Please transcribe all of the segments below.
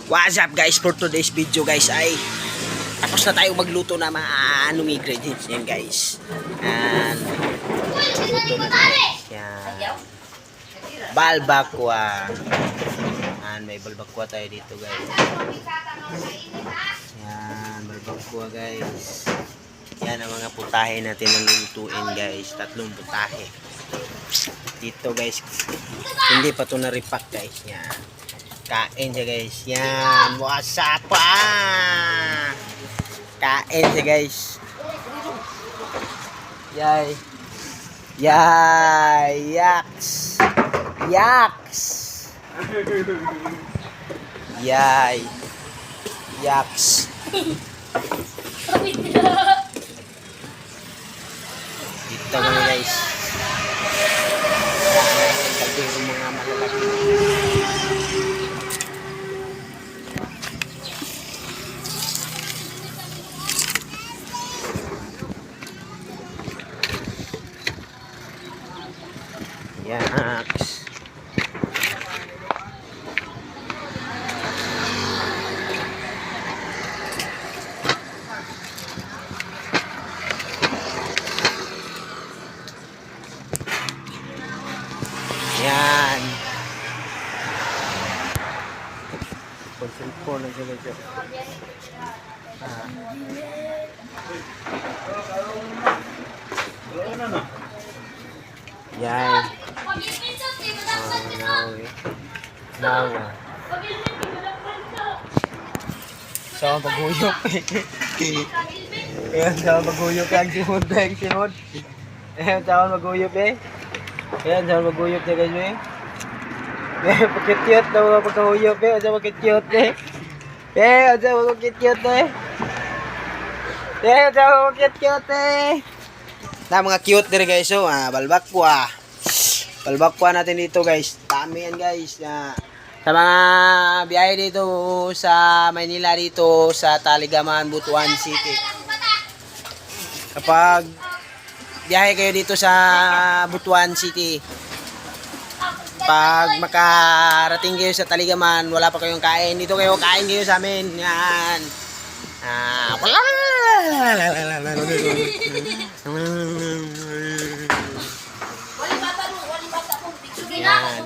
What's up guys, for today's video guys ay tapos na tayo magluto na mga ingredients yan guys. And luto na guys. Yan. Balbakwa. And may balbakwa tayo dito guys. Yan, balbakwa guys. Yan ang mga putahe natin na lutuin guys. 3 putahe. Dito guys. Hindi pa ito na-repack guys. Yan. Kain siya guys. Yan. What's up pa? Kain siya guys. Yay. Yay. Yaks. Yaks. Yay. Yaks. Dito kami guys. Kasi yung mga malalaki. Yaks. Yan. Konsenpo na sila dyan. Yan. Nawa. Sama paguyok. Ayan, sama paguyok ang sinod. Ayan, sama paguyok eh. Ayan, sama paguyok na guys eh. Ayan, pagkit-cute na mga pagkahuyok eh. Ayan, pagkit-cute eh. Ayan, sama pagkit-cute eh. Ayan, sama pagkit-cute eh. Na mga cute dire guys. So, balbakwa. Balbakwa natin dito guys. Dami yan guys. Sa mga biyahe dito sa Maynila dito sa Taligaman, Butuan City. Kapag biyahe kayo dito sa Butuan City, pag makarating kayo sa Taligaman, wala pa kayong kain, dito kayo kain kayo sa amin. Yan. Yan.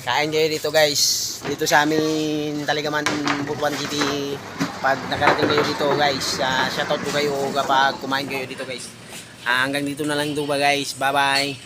Kain kayo dito guys. Dito sa amin Taligaman, Butuan City. Pag nakarating kayo dito guys, shoutout po kayo kapag kumain kayo dito guys. Hanggang dito na lang ito ba guys. Bye bye.